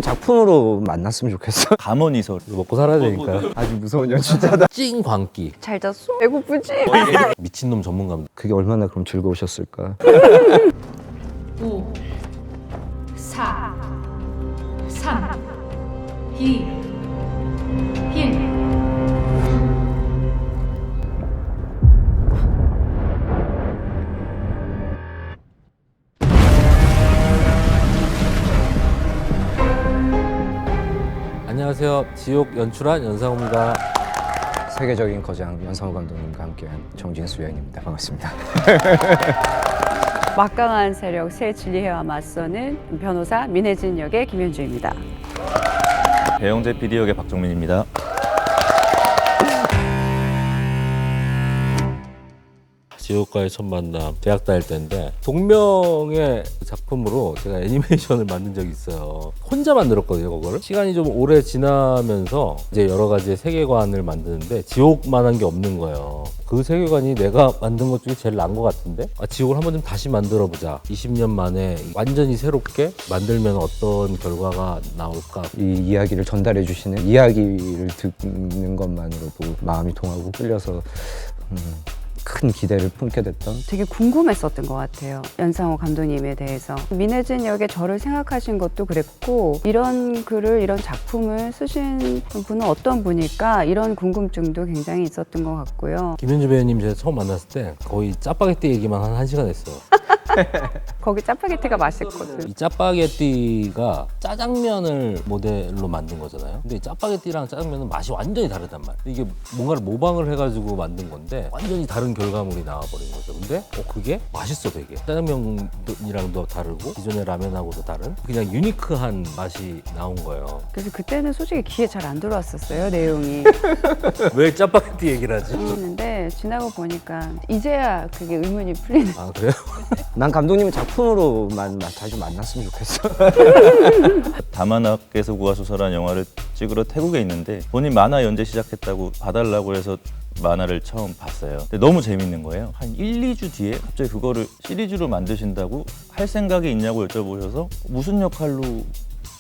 작품으로 만났으면 좋겠어. 감언이설. 먹고 살아야 되니까. 아주 무서운 연출자다. 찡 광기. 잘 잤어? 배고프지? 미친놈 전문 감독. 그게 얼마나 그럼 즐거우셨을까. 5, 4, 3, 2, 1. 안녕하세요. 지옥 연출한 연상호입니다. 세계적인 거장 연상호 감독님과 함께한 정진수 여인입니다. 반갑습니다. 막강한 세력 새 진리해와 맞서는 변호사 민혜진 역의 김현주입니다. 배영재 PD 역의 박정민입니다. 지옥과의 첫 만남, 대학 다닐 때인데 동명의 작품으로 제가 애니메이션을 만든 적이 있어요. 혼자 만들었거든요, 그거를. 시간이 좀 오래 지나면서 이제 여러 가지의 세계관을 만드는데 지옥만한 게 없는 거예요. 그 세계관이 내가 만든 것 중에 제일 나은 것 같은데 지옥을 한번 좀 다시 만들어보자. 20년 만에 완전히 새롭게 만들면 어떤 결과가 나올까. 이 이야기를 전달해 주시는 이야기를 듣는 것만으로도 마음이 동하고 끌려서 큰 기대를 품게 됐던. 되게 궁금했었던 것 같아요. 연상호 감독님에 대해서. 민혜진 역의 저를 생각하신 것도 그랬고, 이런 글을, 이런 작품을 쓰신 분은 어떤 분일까? 이런 궁금증도 굉장히 있었던 것 같고요. 김현주 배우님 제가 처음 만났을 때 거의 짜파게티 얘기만 한 1시간 했어요. 거기 짜파게티가 맛있거든. 이 짜파게티가 짜장면을 모델로 만든 거잖아요. 근데 이 짜파게티랑 짜장면은 맛이 완전히 다르단 말이에요. 이게 뭔가를 모방을 해가지고 만든 건데 완전히 다른 결과물이 나와버린 거죠. 근데 그게 맛있어 되게. 짜장면이랑도 다르고 기존의 라면하고도 다른 그냥 유니크한 맛이 나온 거예요. 그래서 그때는 솔직히 귀에 잘 안 들어왔었어요, 내용이. 왜 짜파게티 얘기를 하지? 했는데 지나고 보니까 이제야 그게 의문이 풀리는. 아 그래요? 난 감독님의 작품으로만 자주 만났으면 좋겠어. 다만학에서 구하소설한 영화를 찍으러 태국에 있는데 본인 만화 연재 시작했다고 봐달라고 해서 만화를 처음 봤어요. 근데 너무 재밌는 거예요. 한 1, 2주 뒤에 갑자기 그거를 시리즈로 만드신다고 할 생각이 있냐고 여쭤보셔서 무슨 역할로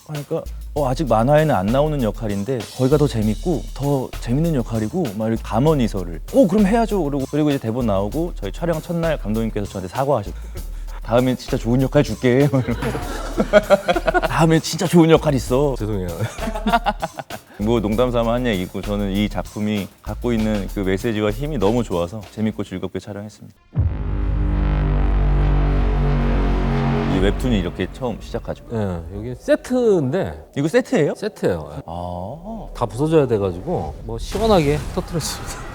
하니까 아직 만화에는 안 나오는 역할인데 거기가 더 재밌고 더 재밌는 역할이고 막 이렇게 감언이설을 그럼 해야죠. 그리고 이제 대본 나오고 저희 촬영 첫날 감독님께서 저한테 사과하셨어요. 다음엔 진짜 좋은 역할 줄게. 다음엔 진짜 좋은 역할 있어. 죄송해요. 뭐 농담 삼아 한 얘기고 저는 이 작품이 갖고 있는 그 메시지와 힘이 너무 좋아서 재밌고 즐겁게 촬영했습니다. 이 웹툰이 이렇게 처음 시작하죠. 네, 여기 세트인데 이거 세트예요? 세트예요. 아, 다 부서져야 돼가지고 뭐 시원하게 터뜨렸습니다.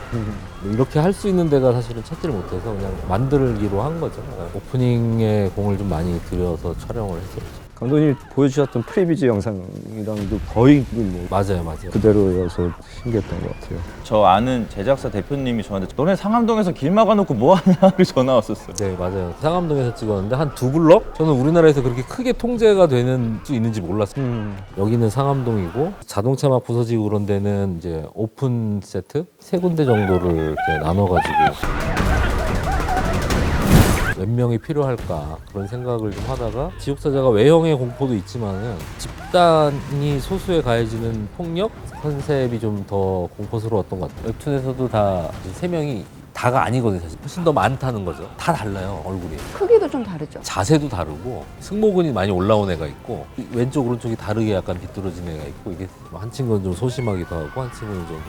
이렇게 할 수 있는 데가 사실은 찾지를 못해서 그냥 만들기로 한 거죠. 오프닝에 공을 좀 많이 들여서 촬영을 했었죠. 감독님이 보여주셨던 프리뷰즈 영상이랑도 거의 뭐 맞아요. 그대로여서 신기했던 것 같아요. 저 아는 제작사 대표님이 저한테 너네 상암동에서 길 막아놓고 뭐 하냐고 전화 왔었어요. 네, 맞아요. 상암동에서 찍었는데 한 2블럭? 저는 우리나라에서 그렇게 크게 통제가 되는 수 있는지 몰랐어요. 여기는 상암동이고 자동차 막 부서지고 그런 데는 이제 오픈 세트 3군데 정도를 이렇게 나눠가지고 몇 명이 필요할까 그런 생각을 좀 하다가 지옥사자가 외형의 공포도 있지만은 집단이 소수에 가해지는 폭력 컨셉이 좀 더 공포스러웠던 것 같아요. 웹툰에서도 다 3명이 다가 아니거든요. 사실 훨씬 더 많다는 거죠. 다 달라요, 얼굴이. 크기도 좀 다르죠. 자세도 다르고 승모근이 많이 올라온 애가 있고 왼쪽 오른쪽이 다르게 약간 비뚤어진 애가 있고 이게 한 친구는 좀 소심하기도 하고 한 친구는 좀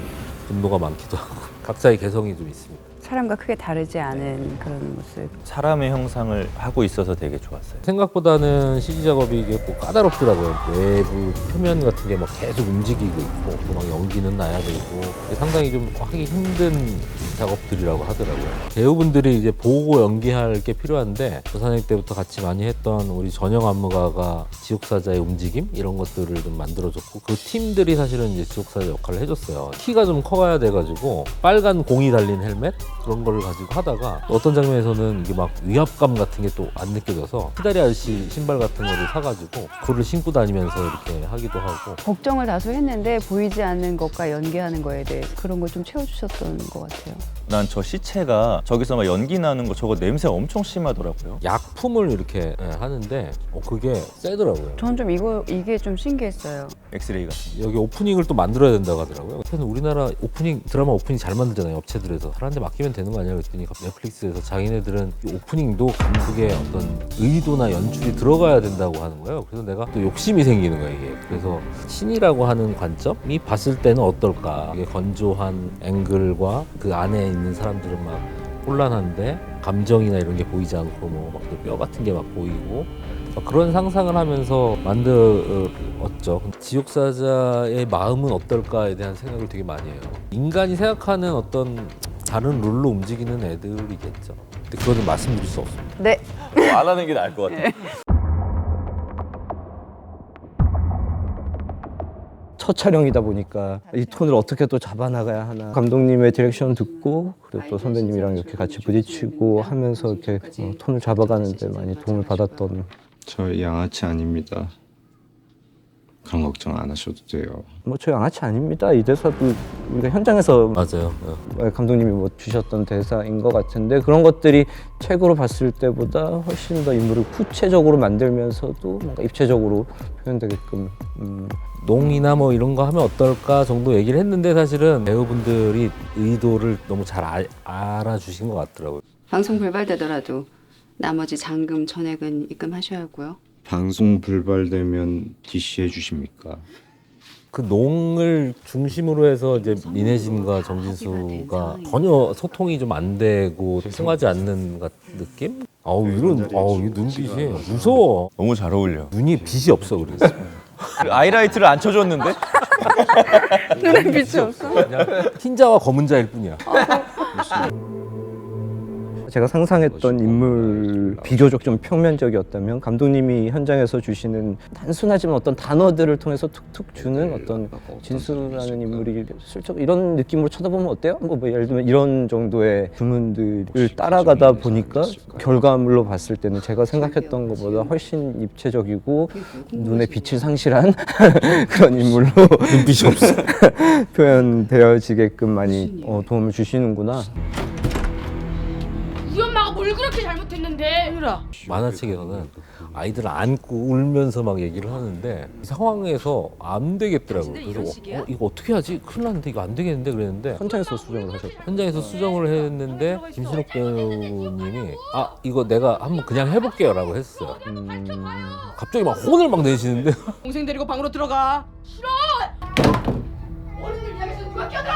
분노가 많기도 하고 각자의 개성이 좀 있습니다. 사람과 크게 다르지 않은 그런 모습. 사람의 형상을 하고 있어서 되게 좋았어요. 생각보다는 CG 작업이 이게 꼭 까다롭더라고요. 외부 표면 같은 게 막 계속 움직이고 있고 또 막 연기는 나야 되고 상당히 좀 하기 힘든 작업들이라고 하더라고요. 배우분들이 이제 보고 연기할 게 필요한데 조산행 때부터 같이 많이 했던 우리 전영 안무가가 지옥사자의 움직임 이런 것들을 좀 만들어줬고 그 팀들이 사실은 이제 지옥사자 역할을 해줬어요. 키가 좀 커가야 돼가지고 빨간 공이 달린 헬멧 그런 거를 가지고 하다가 어떤 장면에서는 이게 막 위압감 같은 게 또 안 느껴져서 피다리 아저씨 신발 같은 거를 사가지고 그거를 신고 다니면서 이렇게 하기도 하고. 걱정을 다소 했는데 보이지 않는 것과 연기하는 거에 대해 그런 걸 좀 채워주셨던 것 같아요. 난 저 시체가 저기서 막 연기 나는 거 저거 냄새 엄청 심하더라고요. 약품을 이렇게 하는데 그게 세더라고요. 전 좀 이게 좀 신기했어요. 엑스레이 같은 거. 여기 오프닝을 또 만들어야 된다고 하더라고요. 그래서 우리나라 드라마 오프닝 잘 만들잖아요, 업체들에서. 사람한테 맡기면 되는 거 아니야? 그랬더니 넷플릭스에서 자기네들은 이 오프닝도 감독의 어떤 의도나 연출이 들어가야 된다고 하는 거예요. 그래서 내가 또 욕심이 생기는 거예요, 이게. 그래서 신이라고 하는 관점이 봤을 때는 어떨까? 이게 건조한 앵글과 그 안에 있는 사람들은 막 혼란한데 감정이나 이런 게 보이지 않고 뭐 막 뼈 같은 게 막 보이고 그런 상상을 하면서 만들었죠. 지옥사자의 마음은 어떨까에 대한 생각을 되게 많이 해요. 인간이 생각하는 어떤 다른 룰로 움직이는 애들이겠죠. 근데 그거는 말씀드릴 수 없습니다. 네. 안 하는 게 나을 것 같아. 첫 촬영이다 보니까 이 톤을 어떻게 또 잡아나가야 하나. 감독님의 디렉션 듣고 그리고 또 선배님이랑 이렇게 같이 부딪히고 하면서 이렇게 톤을 잡아가는데 많이 도움을 받았던. 저 양아치 아닙니다. 그런 걱정 안 하셔도 돼요. 뭐 저 양아치 아닙니다. 이 대사도 우리가 현장에서 맞아요. 감독님이 뭐 주셨던 대사인 것 같은데 그런 것들이 책으로 봤을 때보다 훨씬 더 인물을 구체적으로 만들면서도 뭔가 입체적으로 표현되게끔. 농이나 뭐 이런 거 하면 어떨까 정도 얘기를 했는데 사실은 배우분들이 의도를 너무 잘 알아주신 것 같더라고요. 방송 불발되더라도 나머지 잔금 전액은 입금하셔야 하고요. 방송 불발되면 DC해 주십니까? 그 농을 중심으로 해서 이제 민혜진과 정진수가 전혀 소통이 좀 안 되고 통하지 않는 느낌? 이 눈빛이 무서워. 너무 잘 어울려. 눈이 빛이 없어 그래서. 아이라이트를 안 쳐줬는데? 눈에 빛이 없어. 그냥 흰자와 검은 자일 뿐이야. 제가 상상했던 인물 비교적 좀 평면적이었다면 감독님이 현장에서 주시는 단순하지만 어떤 단어들을 통해서 툭툭 주는 어떤 진수라는 인물이 슬쩍 이런 느낌으로 쳐다보면 어때요? 뭐 예를 들면 이런 정도의 주문들을 따라가다 보니까 결과물로 봤을 때는 제가 생각했던 것보다 훨씬 입체적이고 눈에 빛을 상실한 그런 인물로 눈빛이 없어. 표현되어지게끔 많이 도움을 주시는구나. 우리 엄마가 뭘 그렇게 잘못했는데? 만화책에서는 아이들 안고 울면서 막 얘기를 하는데 이 상황에서 안 되겠더라고요. 그래서 이거 어떻게 하지? 큰일 났는데 이거 안 되겠는데 그랬는데 현장에서 수정을 하셨고. 현장에서 수정을 했는데 김신욱 배우님이 이거 내가 한번 그냥 해볼게요 라고 했어요. 갑자기 막 혼을 막 내시는데 동생 데리고 방으로 들어가. 어른들 이야기에서 누가 끼어들어?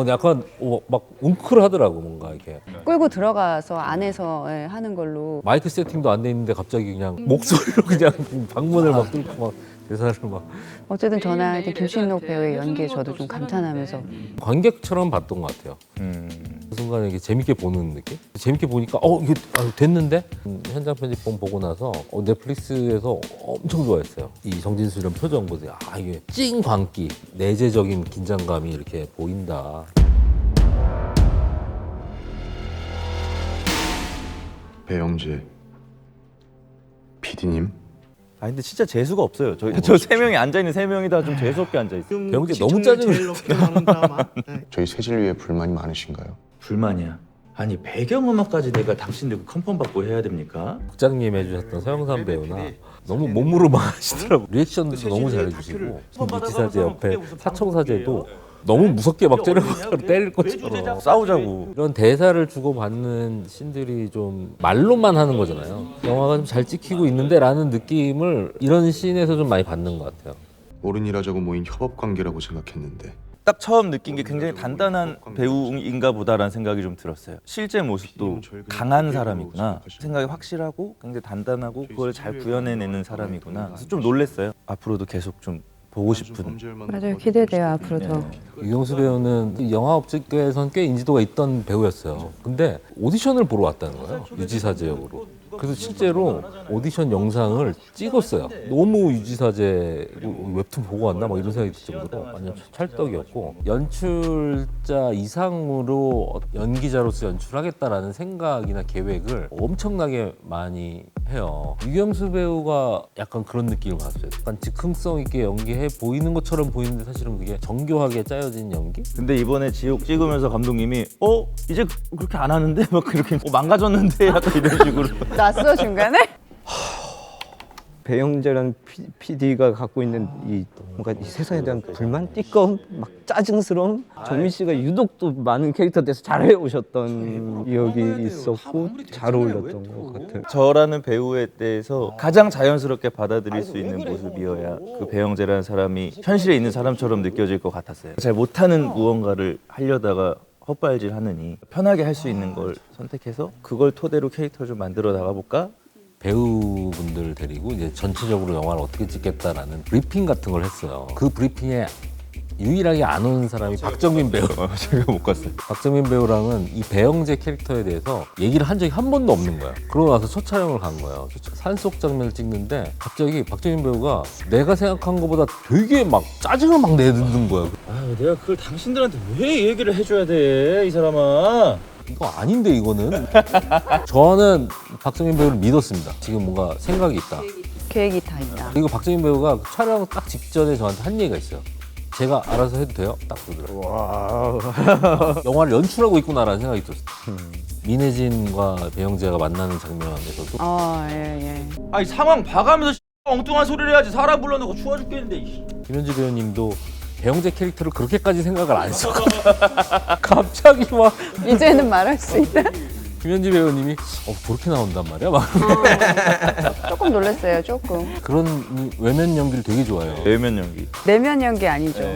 약간 막 웅크하더라고 뭔가 이렇게 끌고 들어가서 안에서 하는 걸로. 마이크 세팅도 안 돼 있는데 갑자기 그냥 목소리로 그냥 방문을 막 뚫고 막 대사를 막 어쨌든 저나 이제 김신록 배우의 연기에 저도 좀 감탄하면서 관객처럼 봤던 것 같아요. 그 순간에 이게 재밌게 보는 느낌? 재밌게 보니까 이게 됐는데? 현장 편집본 보고 나서 넷플릭스에서 엄청 좋아했어요. 이 정진수 이런 표정 보세요. 이게 찡 광기, 내재적인 긴장감이 이렇게 보인다. 배영재 PD님? 근데 진짜 재수가 없어요. 저 세 명이 앉아있는 세 명이 다 좀 재수없게 앉아있어. 배영재 너무 짜증을 저희 세진리에 불만이 많으신가요? 불만이야. 아니 배경음악까지 내가 당신들 컨펌 받고 해야 됩니까? 국장님 해주셨던 서영삼 배우나 너무 몸으로 막 하시더라고. 리액션도 너무 잘해주시고 무지사제 옆에 사청사제도 너무 무섭게 막 때릴 것처럼 싸우자고. 이런 대사를 주고받는 씬들이 좀 말로만 하는 거잖아요. 영화가 좀 잘 찍히고 있는데 라는 느낌을 이런 씬에서 좀 많이 받는 것 같아요. 어른이라자고 모인 협업 관계라고 생각했는데 딱 처음 느낀 게 굉장히 단단한 배우인가 보다라는 생각이 좀 들었어요. 실제 모습도 강한 사람이구나. 생각이 확실하고 굉장히 단단하고 그걸 잘 구현해내는 사람이구나. 그래서 좀 놀랐어요. 앞으로도 계속 좀 보고 싶은. 맞아요. 기대돼요 앞으로도. 유경수 배우는 영화 업계에선 꽤 인지도가 있던 배우였어요. 근데 오디션을 보러 왔다는 거예요. 유지사제 역으로. 그래서 실제로 오디션 영상을 찍었어요. 너무 유지사제 웹툰 보고 왔나 막 이런 생각이 들 정도로 완전 찰떡이었고, 연출자 이상으로 연기자로서 연출하겠다라는 생각이나 계획을 엄청나게 많이 해요. 유경수 배우가 약간 그런 느낌을 받았어요. 약간 즉흥성 있게 연기해 보이는 것처럼 보이는데 사실은 그게 정교하게 짜여진 연기? 근데 이번에 지옥 찍으면서 감독님이 이제 그렇게 안 하는데 막 그렇게 망가졌는데 약간 이런 식으로 놨어 중간에? 배영재라는 PD가 갖고 있는 이 뭔가 이 세상에 대한 불만, 띠꺼움, 막 짜증스러움. 정민 씨가 유독 또 많은 캐릭터 돼서 잘해 오셨던 기억이 있었고 잘 어울렸던 것 같아요. 저라는 배우에 대해서 가장 자연스럽게 받아들일 수 있는 모습이어야 그 배영재라는 사람이 현실에 있는 사람처럼 느껴질 것 같았어요. 잘 못하는 무언가를 하려다가 헛발질 하느니 편하게 할 수 있는 걸 선택해서 그걸 토대로 캐릭터를 좀 만들어 나가볼까? 배우분들 데리고 이제 전체적으로 영화를 어떻게 찍겠다라는 브리핑 같은 걸 했어요. 그 브리핑에 유일하게 안 오는 사람이 박정민 배우. 제가 못 갔어요. 박정민 배우랑은 이 배영재 캐릭터에 대해서 얘기를 한 적이 한 번도 없는 거야. 그러고 나서 첫 촬영을 간 거예요. 산속 장면을 찍는데 갑자기 박정민 배우가 내가 생각한 것보다 되게 막 짜증을 막 내는 거야. 내가 그걸 당신들한테 왜 얘기를 해줘야 돼, 이 사람아? 이거 아닌데 이거는. 저는 박정민 배우를 믿었습니다. 지금 뭔가 생각이 있다. 계획이 다 있다. 그리고 박정민 배우가 촬영 딱 직전에 저한테 한 얘기가 있어요. 제가 알아서 해도 돼요? 딱 그러더라고요. 영화를 연출하고 있구나라는 생각이 들었어요. 민혜진과 배영재가 만나는 장면에서도 예. 아니 상황 봐가면서 엉뚱한 소리를 해야지. 사람 불러놓고 추워 죽겠는데. 김현지 배우님도 배영재 캐릭터를 그렇게까지 생각을 안 했었고 갑자기 막 이제는 말할 수 있다. 김현지 배우님이 그렇게 나온단 말이야? 막 조금 놀랐어요. 조금. 그런 외면 연기를 되게 좋아해요. 내면 연기. 내면 연기 아니죠.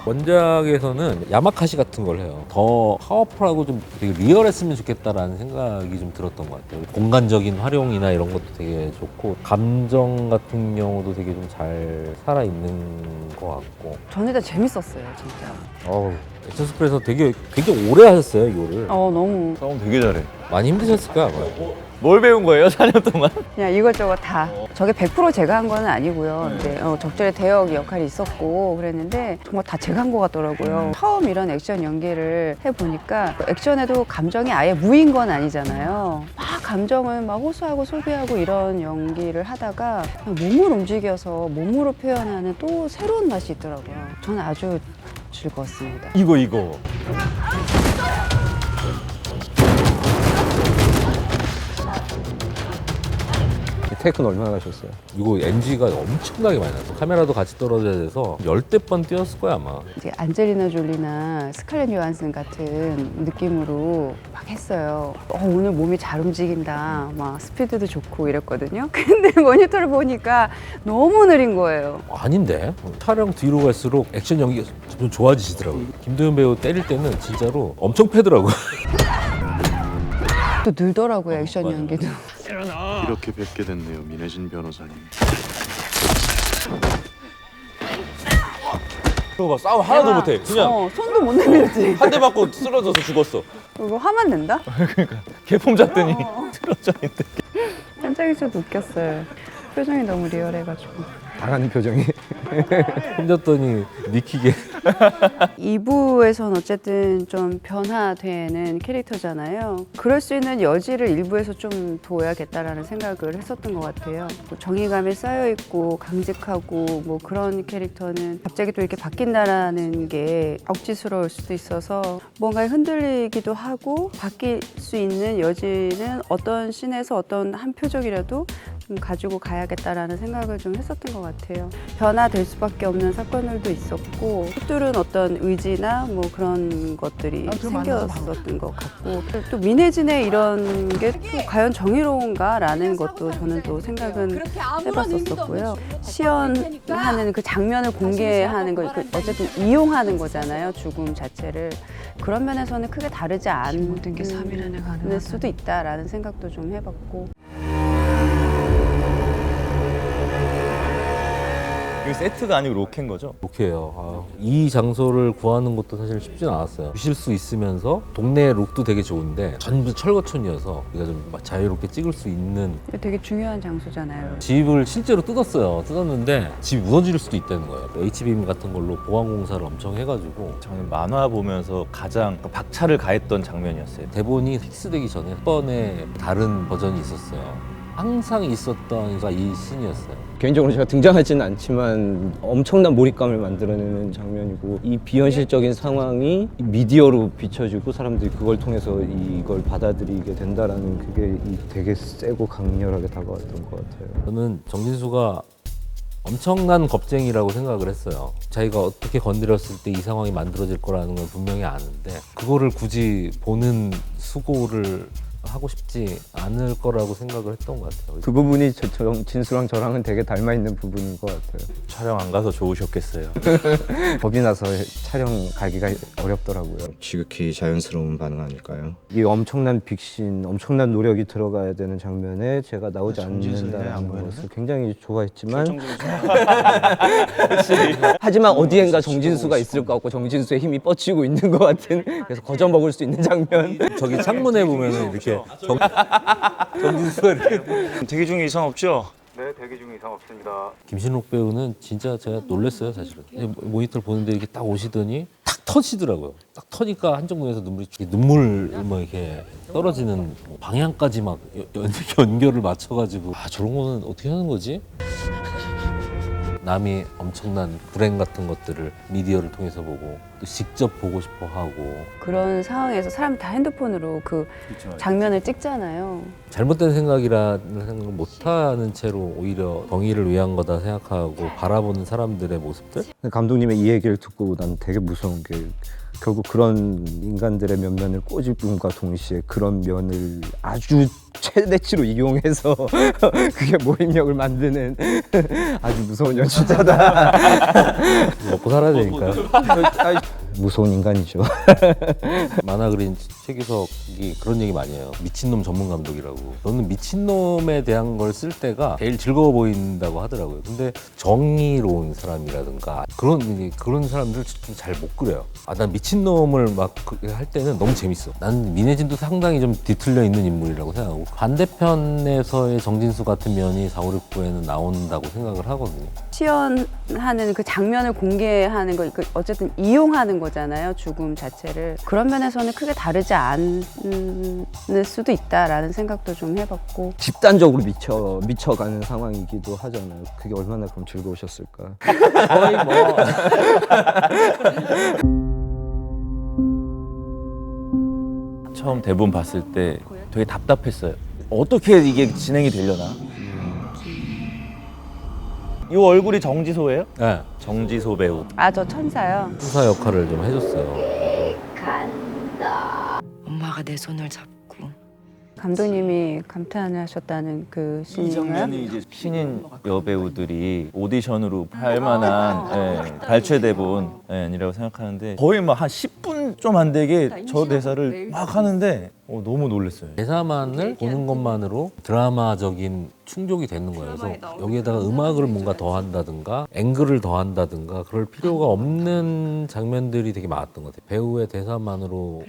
원작에서는 야마카시 같은 걸 해요. 더 파워풀하고 좀 되게 리얼했으면 좋겠다라는 생각이 좀 들었던 것 같아요. 공간적인 활용이나 이런 것도 되게 좋고, 감정 같은 경우도 되게 좀 잘 살아있는 것 같고. 저는 다 재밌었어요, 진짜. 액션 스쿨에서 되게 오래 하셨어요, 이거를. 너무 싸움 되게 잘해. 많이 힘드셨을 거야, 아마. 뭘 배운 거예요, 4년 동안? 그냥 이것저것 다. 저게 100% 제가 한 거는 아니고요. 근데 적절히 대역 역할이 있었고 그랬는데 정말 다 제가 한 거 같더라고요. 처음 이런 액션 연기를 해보니까 액션에도 감정이 아예 무인 건 아니잖아요. 막 감정을 막 호소하고 소비하고 이런 연기를 하다가 몸을 움직여서 몸으로 표현하는 또 새로운 맛이 있더라고요. 저는 아주 즐거웠습니다. 이거. 테이크는 얼마나 가셨어요? 이거 NG가 엄청나게 많이 나서 카메라도 같이 떨어져야 돼서 10대 번 뛰었을 거야, 아마. 이제 안젤리나 졸리나 스칼렛 요한슨 같은 느낌으로 막 했어요. 오늘 몸이 잘 움직인다. 막 스피드도 좋고 이랬거든요. 근데 모니터를 보니까 너무 느린 거예요. 아닌데? 촬영 뒤로 갈수록 액션 연기가 좀 좋아지시더라고요. 김도현 배우 때릴 때는 진짜로 엄청 패더라고요. 또 늘더라고요, 액션 연기도. 이렇게 뵙게 됐네요, 민혜진 변호사님. 그거 봐, 싸움 하나도 못해. 그냥 손도 못 내밀지. 한 대 맞고 쓰러져서 죽었어. 이거 화만 낸다? 개폼 잡더니 쓰러져 있대. 현장에서도 웃겼어요. 표정이 너무 리얼해가지고. 당하는 표정이. 힘줬더니 니키게. 2부에선 어쨌든 좀 변화되는 캐릭터잖아요. 그럴 수 있는 여지를 1부에서 좀 둬야겠다라는 생각을 했었던 것 같아요. 뭐 정의감이 쌓여있고 강직하고 뭐 그런 캐릭터는 갑자기 또 이렇게 바뀐다라는 게 억지스러울 수도 있어서 뭔가 흔들리기도 하고 바뀔 수 있는 여지는 어떤 씬에서 어떤 한 표정이라도 좀 가지고 가야겠다라는 생각을 좀 했었던 것 같아요. 변화될 수밖에 없는 사건들도 있었고 뚜른 어떤 의지나 뭐 그런 것들이 생겼었던 것 같고 또 민혜진의 이런 게 또 과연 정의로운가라는 것도 저는 또 생각은 해봤었었고요. 시연하는 그 장면을 공개하는 거 어쨌든 이용하는 거잖아요. 죽음 자체를. 그런 면에서는 크게 다르지 않을 수도 있다라는 생각도 좀 해봤고 이거 세트가 아니고 로케인 거죠? 룩이에요. 이 장소를 구하는 것도 사실 쉽진 않았어요. 쉴 수 있으면서 동네 룩도 되게 좋은데 전부 철거촌이어서 우리가 좀 자유롭게 찍을 수 있는 되게 중요한 장소잖아요. 집을 실제로 뜯었어요. 뜯었는데 집이 무너질 수도 있다는 거예요. HBM 같은 걸로 보안공사를 엄청 해가지고 저는 만화 보면서 가장 박차를 가했던 장면이었어요. 대본이 픽스되기 전에 한 번에 다른 버전이 있었어요. 항상 있었던 이 씬이었어요. 개인적으로 제가 등장하지는 않지만 엄청난 몰입감을 만들어내는 장면이고 이 비현실적인 상황이 미디어로 비춰지고 사람들이 그걸 통해서 이걸 받아들이게 된다라는 그게 되게 세고 강렬하게 다가왔던 것 같아요. 저는 정진수가 엄청난 겁쟁이라고 생각을 했어요. 자기가 어떻게 건드렸을 때 이 상황이 만들어질 거라는 걸 분명히 아는데 그거를 굳이 보는 수고를 하고 싶지 않을 거라고 생각을 했던 것 같아요. 그 부분이 진수랑 저랑은 되게 닮아있는 부분인 것 같아요. 촬영 안 가서 좋으셨겠어요. 겁이 나서 촬영 가기가 어렵더라고요. 지극히 자연스러운 반응 아닐까요? 이 엄청난 빅신, 엄청난 노력이 들어가야 되는 장면에 제가 나오지 않는다는 것을 굉장히 좋아했지만 하지만 어디엔가 정진수가 있을 것 같고 정진수의 힘이 뻗치고 있는 것 같은 그래서 거저 먹을 수 있는 장면. 저기 창문에 보면은 이렇게 정진수가 이렇게 대기 중에 이상 없죠? 김신욱 배우는 진짜 제가 놀랐어요 사실은. 모니터를 보는데 이렇게 딱 오시더니 탁 터지더라고요. 딱 터니까 한쪽 눈에서 눈물 뭐 이렇게 떨어지는 방향까지 막 연결을 맞춰가지고 저런 거는 어떻게 하는 거지? 남이 엄청난 불행 같은 것들을 미디어를 통해서 보고 또 직접 보고 싶어 하고 그런 상황에서 사람 다 핸드폰으로 그 장면을 찍잖아요. 잘못된 생각이라는 생각을 못하는 채로 오히려 정의를 위한 거다 생각하고 바라보는 사람들의 모습들? 감독님의 이 얘기를 듣고 난 되게 무서운 게 결국 그런 인간들의 면면을 꼬집음과 동시에 그런 면을 아주 최대치로 이용해서 그게 몰입력을 만드는 아주 무서운 연출자다. 먹고 살아야 되니까. 무서운 인간이죠. 만화 그린 최기석이 그런 얘기 많이 해요. 미친놈 전문 감독이라고. 너는 미친놈에 대한 걸 쓸 때가 제일 즐거워 보인다고 하더라고요. 근데 정의로운 사람이라든가 그런 사람들 잘 못 그려요. 난 미친놈을 막 할 때는 너무 재밌어. 난 민혜진도 상당히 좀 뒤틀려 있는 인물이라고 생각하고 반대편에서의 정진수 같은 면이 4, 5, 6, 9에는 나온다고 생각을 하거든요. 시연하는 그 장면을 공개하는 거 어쨌든 이용하는 거잖아요. 죽음 자체를. 그런 면에서는 크게 다르지 않을 수도 있다라는 생각도 좀 해봤고 집단적으로 미쳐가는 상황이기도 하잖아요. 그게 얼마나 그럼 즐거우셨을까. 거의 뭐 처음 대본 봤을 때 되게 답답했어요. 어떻게 이게 진행이 되려나? 이 얼굴이 정지소예요? 네, 정지소 배우. 저 천사요. 수사 역할을 좀 해줬어요. 엄마가 내 손을 잡고 감독님이 감탄하셨다는 그 씬인가요? 이제 신인 여배우들이 오디션으로 할 만한 발췌 대본이라고 생각하는데 거의 막 한 10분 좀 안 되게 저 대사를 막 하는데 너무 놀랐어요. 대사만을 보는 것만으로 드라마적인 충족이 되는 거예요. 그래서 여기에다가 음악을 뭔가 더한다든가 앵글을 더한다든가 그럴 필요가 없는 장면들이 되게 많았던 것 같아요. 배우의 대사만으로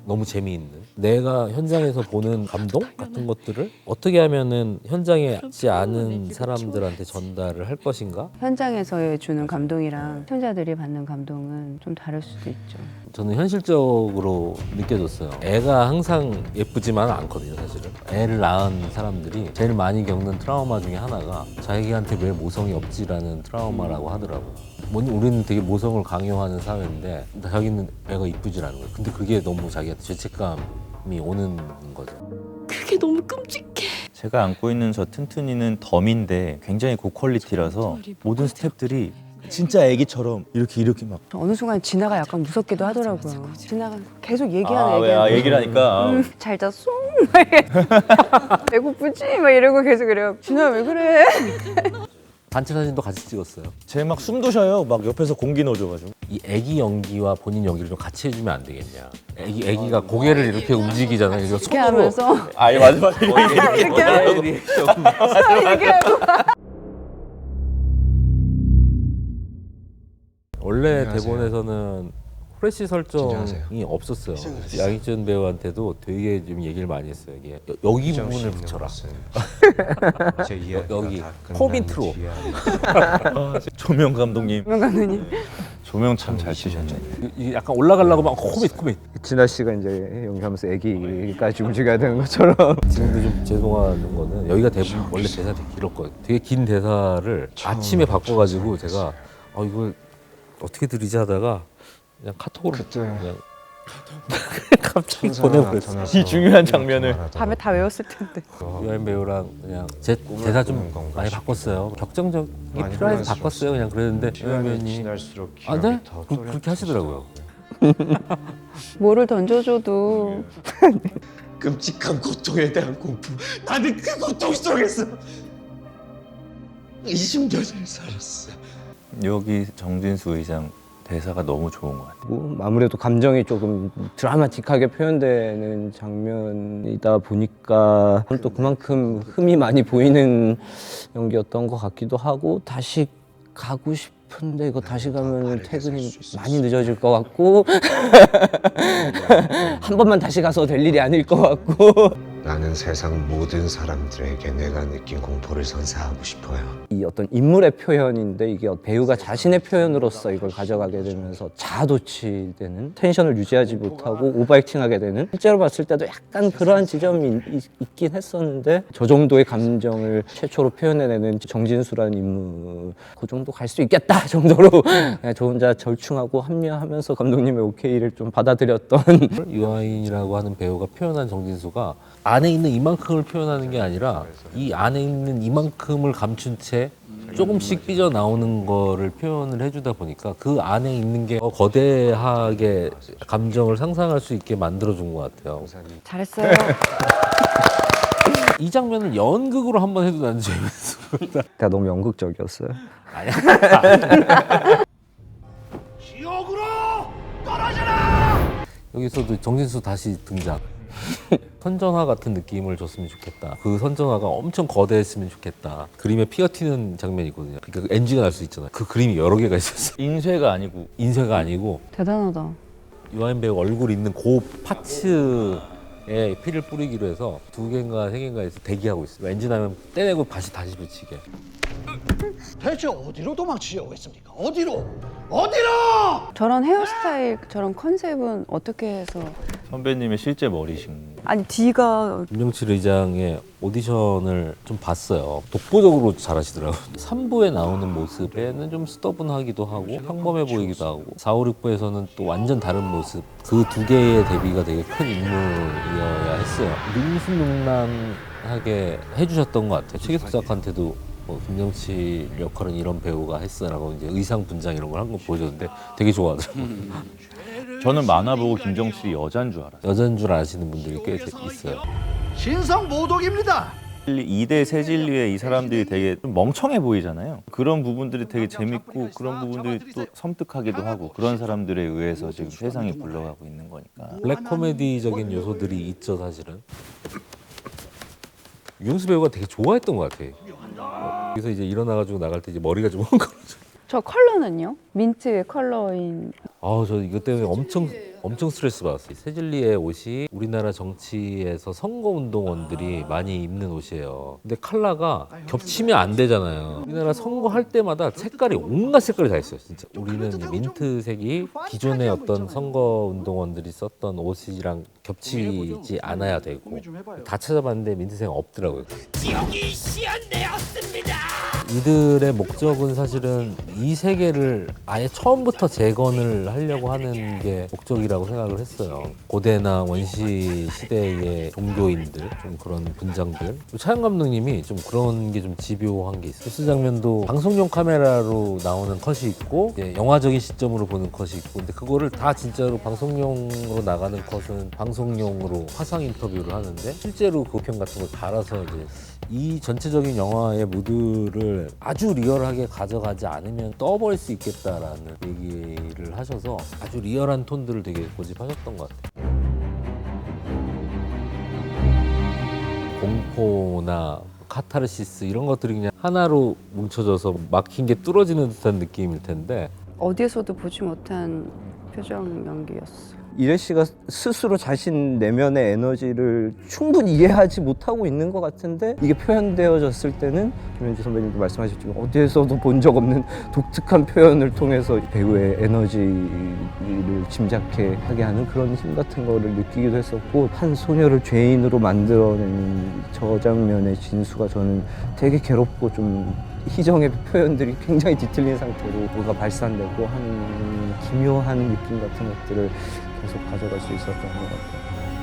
너무 재미있는 내가 현장에서 보는 감동 같은 것들을 어떻게 하면은 현장에 있지 않은 사람들한테 전달을 할 것인가? 현장에서 주는 감동이랑 시청자들이 받는 감동은 좀 다를 수도 있죠. 저는 현실적으로 느껴졌어요. 애가 항상 예쁘지만은 않거든요, 사실은. 애를 낳은 사람들이 제일 많이 겪는 트라우마 중에 하나가 자기한테 왜 모성이 없지라는 트라우마라고 하더라고요. 우리는 되게 모성을 강요하는 사회인데 자기는 애가 이쁘질 않은 거예요. 근데 그게 너무 자기한테 죄책감이 오는 거죠. 그게 너무 끔찍해. 제가 안고 있는 저 튼튼이는 덤인데 굉장히 고퀄리티라서 모든 스태프들이 진짜 애기처럼 이렇게 막 어느 순간 진아가 약간 무섭기도 하더라고요. 진아가 계속 얘기하는 얘기를 하니까 잘 잤어? 배고프지? 막 이러고 계속 그래요. 진아 왜 그래? 단체 사진도 같이 찍었어요. 쟤 막 숨도 쉬어요. 막 옆에서 공기 넣어줘가지고. 이 애기 연기와 본인 연기를 좀 같이 해주면 안 되겠냐. 애기가 고개를 이렇게 움직이잖아요. 이거 이렇게 손으로. 하면서 맞아. 이렇게 하고 원래 대본에서는 후레쉬 설정이 없었어요. 양희준 배우한테도 되게 좀 얘기를 많이 했어요. 이게 여기 부분을 붙여라. 여기 코민트로. 조명 감독님. 조명 감독님. 조명 참 잘 치셨네. 이게 약간 올라가려고 막 코민. 진아 씨가 이제 연기하면서 애기까지 움직여야 되는 것처럼 지금도 좀 죄송한 거는 여기가 대부분 원래 대사 되게 길었거든요. 되게 긴 대사를 아침에 바꿔가지고 제가 이걸 어떻게 드리지 하다가 그냥 카톡으로 그냥 갑자기 보내버렸어요. 이 중요한 장면을. 밤에 다 외웠을 텐데. 유아인 배우랑 그냥 제 대사 좀 많이 바꿨어요. 격정적이 필요해서 바꿨어요. 그냥 그랬는데 유아인 배우님이 네? 그렇게 하시더라고요. 뭐를 던져줘도 끔찍한 고통에 대한 공포. 나는 그 고통 속에서 20몇 년 살았어. 여기 정진수 의장 대사가 너무 좋은 것 같아요. 아무래도 감정이 조금 드라마틱하게 표현되는 장면이다 보니까 또 그만큼 흠이 많이 보이는 연기였던 것 같기도 하고 다시 가고 싶은데 이거 다시 가면 퇴근이 많이 늦어질 것 같고 한 번만 다시 가서 될 일이 아닐 것 같고 나는 세상 모든 사람들에게 내가 느낀 공포를 선사하고 싶어요. 이 어떤 인물의 표현인데 이게 배우가 자신의 표현으로서 이걸 가져가게 되면서 자아도취되는 텐션을 유지하지 못하고 오버액팅하게 되는 실제로 봤을 때도 약간 그러한 지점이 있긴 했었는데 저 정도의 감정을 최초로 표현해내는 정진수라는 인물 그 정도 갈 수 있겠다 정도로 그냥 저 혼자 절충하고 합리화하면서 감독님의 오케이를 좀 받아들였던 유아인이라고 하는 배우가 표현한 정진수가 안에 있는 이만큼을 표현하는 게 아니라 이 안에 있는 이만큼을 감춘 채 조금씩 삐져나오는 거를 표현을 해주다 보니까 그 안에 있는 게 거대하게 감정을 상상할 수 있게 만들어준 것 같아요. 잘했어요. 이 장면을 연극으로 한번 해도 난 재밌어. 제가 너무 연극적이었어요. 지옥으로 떨어져라! 여기서도 정진수 다시 등장. 선전화 같은 느낌을 줬으면 좋겠다. 그 선전화가 엄청 거대했으면 좋겠다. 그림에 피가 튀는 장면이거든요. 그러니까 NG가 날 수 있잖아요. 그 그림이 여러 개가 있었어요. 인쇄가 아니고 인쇄가 아니고 대단하다. 유아인 배우 얼굴 있는 그 파츠에 피를 뿌리기로 해서 2개인가 3개인가에서 대기하고 있어요. 엔진하면 떼내고 다시 붙이게. 대체 어디로 도망치려고 했습니까? 어디로? 어디로? 저런 헤어스타일, 저런 컨셉은 어떻게 해서 선배님의 실제 머리신. 아니 뒤가 김정칠 의장의 오디션을 좀 봤어요. 독보적으로 잘하시더라고요. 3부에 나오는 모습에는 좀 스터분하기도 하고 평범해 보이기도 하고 4, 5, 6부에서는 또 완전 다른 모습. 그 2개의 대비가 되게 큰 인물이어야 했어요. 능수능란하게 해주셨던 것 같아요. 최기석 작가한테도 김정칠 역할은 이런 배우가 했어라고 이제 의상 분장 이런 걸 한 거 보여줬는데 되게 좋아하더라고요. 저는 만화 보고 김정칠이 여잔 줄 알았어요. 여자인 줄 아시는 분들이 꽤 있어요. 신성모독입니다. 이대 세진리에 이 사람들이 되게 좀 멍청해 보이잖아요. 그런 부분들이 되게 재밌고 그런 부분들이 또 섬뜩하기도 하고 그런 사람들에 의해서 지금 세상이 굴러가고 있는 거니까. 블랙 코미디적인 요소들이 있죠, 사실은. 윤수 배우가 되게 좋아했던 것 같아. 그래서 이제 일어나가지고 나갈 때 이제 머리가 좀 헝클어져. 저 컬러는요? 민트 컬러인. 저 이것 때문에 엄청 스트레스 받았어요. 세질리의 옷이 우리나라 정치에서 선거운동원들이 많이 입는 옷이에요. 근데 컬러가 겹치면 안 되잖아요. 우리나라 선거할 때마다 색깔이 온갖 색깔이 다 있어요, 진짜. 우리는 이제 민트색이 기존의 어떤 선거운동원들이 썼던 옷이랑 겹치지 않아야 되고 다 찾아봤는데 민트색은 없더라고요. 지옥이 시연되었습니다. 이들의 목적은 사실은 이 세계를 아예 처음부터 재건을 하려고 하는 게 목적이라고 생각을 했어요. 고대나 원시 시대의 종교인들, 좀 그런 분장들. 차영 감독님이 좀 그런 게 좀 집요한 게 있어요. 뉴스 장면도 방송용 카메라로 나오는 컷이 있고 이제 영화적인 시점으로 보는 컷이 있고 근데 그거를 다 진짜로 방송용으로 나가는 컷은 방송용으로 화상 인터뷰를 하는데 실제로 그 편 같은 걸 달아서 이제 이 전체적인 영화의 무드를 아주 리얼하게 가져가지 않으면 떠버릴 수 있겠다라는 얘기를 하셔서 아주 리얼한 톤들을 되게 고집하셨던 것 같아요. 공포나 카타르시스 이런 것들이 그냥 하나로 뭉쳐져서 막힌 게 뚫어지는 듯한 느낌일 텐데 어디에서도 보지 못한 표정 연기였어. 이래 씨가 스스로 자신 내면의 에너지를 충분히 이해하지 못하고 있는 것 같은데 이게 표현되어졌을 때는 김현주 선배님도 말씀하셨지만 어디에서도 본 적 없는 독특한 표현을 통해서 배우의 에너지를 짐작해 하게 하는 그런 힘 같은 거를 느끼기도 했었고 한 소녀를 죄인으로 만들어낸 저 장면의 진수가 저는 되게 괴롭고 좀 희정의 표현들이 굉장히 뒤틀린 상태로 뭐가 발산되고 한 기묘한 느낌 같은 것들을 계속 가져갈 수 있었던 것 같아요.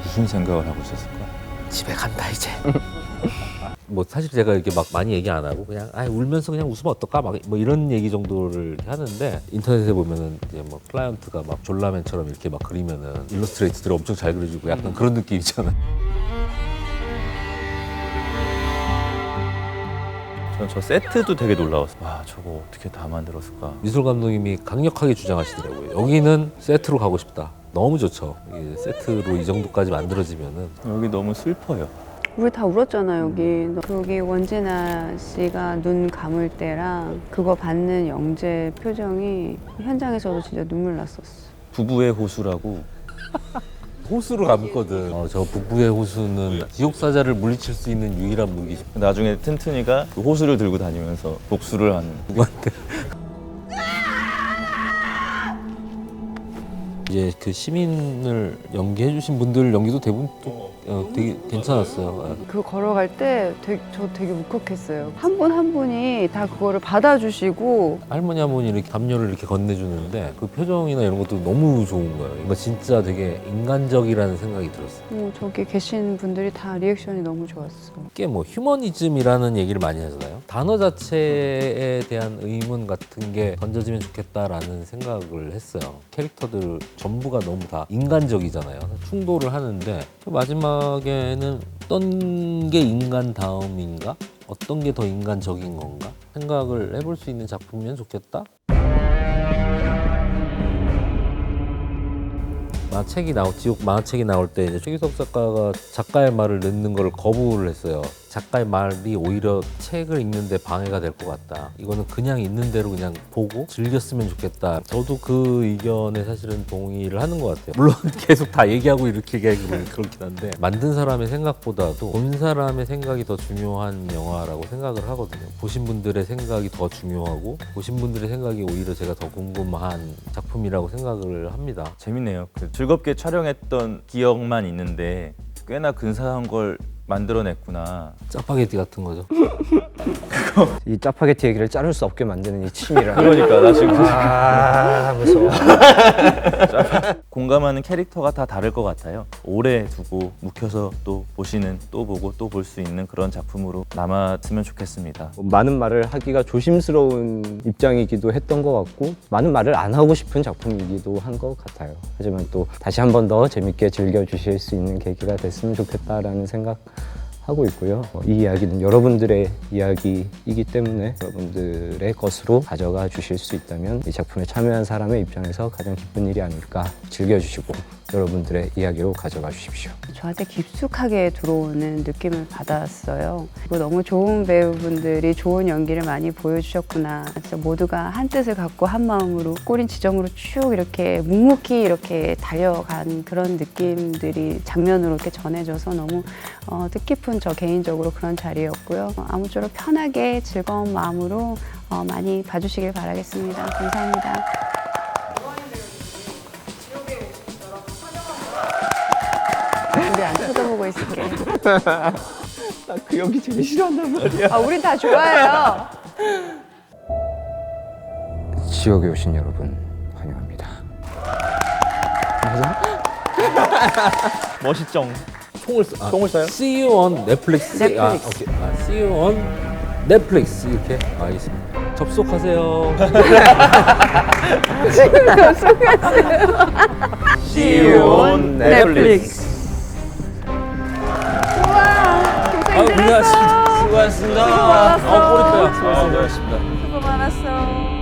무슨 생각을 하고 있었을까? 집에 간다 이제. 뭐 사실 제가 이렇게 막 많이 얘기 안 하고 그냥 울면서 그냥 웃으면 어떨까 막 뭐 이런 얘기 정도를 이렇게 하는데 인터넷에 보면은 이제 뭐 클라이언트가 막 졸라맨처럼 이렇게 막 그리면은 일러스트레이트들을 엄청 잘 그려주고 약간 그런 느낌 있잖아요. 저는 저 세트도 되게 놀라웠어요. 와, 저거 어떻게 다 만들었을까? 미술 감독님이 강력하게 주장하시더라고요. 여기는 세트로 가고 싶다. 너무 좋죠. 이게 세트로 이 정도까지 만들어지면은 여기 너무 슬퍼요. 우리 다 울었잖아 여기. 여기 원진아 씨가 눈 감을 때랑 그거 받는 영재 표정이 현장에서도 진짜 눈물 났었어. 부부의 호수라고. 호수로 감거든. 저 부부의 호수는 지옥사자를 물리칠 수 있는 유일한 무기. 나중에 튼튼이가 그 호수를 들고 다니면서 복수를 하는. 누구한테? 이제 그 시민을 연기해주신 분들 연기도 대부분 또 되게 괜찮았어요. 그거 걸어갈 때 저 되게 울컥했어요. 한 분 한 분이 다 그거를 받아주시고 할머니 이렇게 담요를 이렇게 건네주는데 그 표정이나 이런 것도 너무 좋은 거예요. 이거 진짜 되게 인간적이라는 생각이 들었어요. 저기 계신 분들이 다 리액션이 너무 좋았어. 이게 뭐 휴머니즘이라는 얘기를 많이 하잖아요. 단어 자체에 대한 의문 같은 게 던져지면 좋겠다라는 생각을 했어요. 캐릭터들 전부가 너무 다 인간적이잖아요. 충돌을 하는데 마지막에는 어떤 게 인간다움인가? 어떤 게 더 인간적인 건가? 생각을 해볼 수 있는 작품이면 좋겠다? 지옥 만화책이 나올 때 이제 최규석 작가가 작가의 말을 넣는 걸 거부를 했어요. 작가의 말이 오히려 책을 읽는데 방해가 될 것 같다. 이거는 그냥 있는 대로 그냥 보고 즐겼으면 좋겠다. 저도 그 의견에 사실은 동의를 하는 것 같아요. 물론 계속 다 얘기하고 이렇게 얘기하기는 그렇긴 한데 만든 사람의 생각보다도 본 사람의 생각이 더 중요한 영화라고 생각을 하거든요. 보신 분들의 생각이 더 중요하고 보신 분들의 생각이 오히려 제가 더 궁금한 작품이라고 생각을 합니다. 재밌네요. 즐겁게 촬영했던 기억만 있는데 꽤나 근사한 걸 만들어냈구나. 짜파게티 같은 거죠. 이 짜파게티 얘기를 자를 수 없게 만드는 이 치밀함. 그러니까 나 지금 무서워. 공감하는 캐릭터가 다 다를 것 같아요. 오래 두고 묵혀서 또 보시는, 또 보고 또 볼 수 있는 그런 작품으로 남았으면 좋겠습니다. 많은 말을 하기가 조심스러운 입장이기도 했던 것 같고 많은 말을 안 하고 싶은 작품이기도 한 것 같아요. 하지만 또 다시 한 번 더 재밌게 즐겨주실 수 있는 계기가 됐으면 좋겠다라는 생각 하고 있고요. 이 이야기는 여러분들의 이야기이기 때문에 여러분들의 것으로 가져가 주실 수 있다면 이 작품에 참여한 사람의 입장에서 가장 기쁜 일이 아닐까. 즐겨주시고 여러분들의 이야기로 가져가 주십시오. 저한테 깊숙하게 들어오는 느낌을 받았어요. 그리고 너무 좋은 배우분들이 좋은 연기를 많이 보여주셨구나. 진짜 모두가 한 뜻을 갖고 한 마음으로 꼬린 지점으로 쭉 이렇게 묵묵히 이렇게 달려간 그런 느낌들이 장면으로 이렇게 전해져서 너무 뜻깊은 저 개인적으로 그런 자리였고요. 아무쪼록 편하게 즐거운 마음으로 많이 봐주시길 바라겠습니다. 감사합니다. 우리 안 쳐다보고 있을게. 나 그 연기 제일 싫어한단 말이야. 우린 다 좋아해요. 지옥에 오신 여러분 환영합니다. 멋있죠? 총을 쏴요? See you on Netflix. 오케이. See you on Netflix 이렇게 알겠습니다. 접속하세요. See you on Netflix. 고생했어. 수고하셨습니다. 수고 많았어. 꼬리뼈야. 수고하셨습니다. 수고 많았어.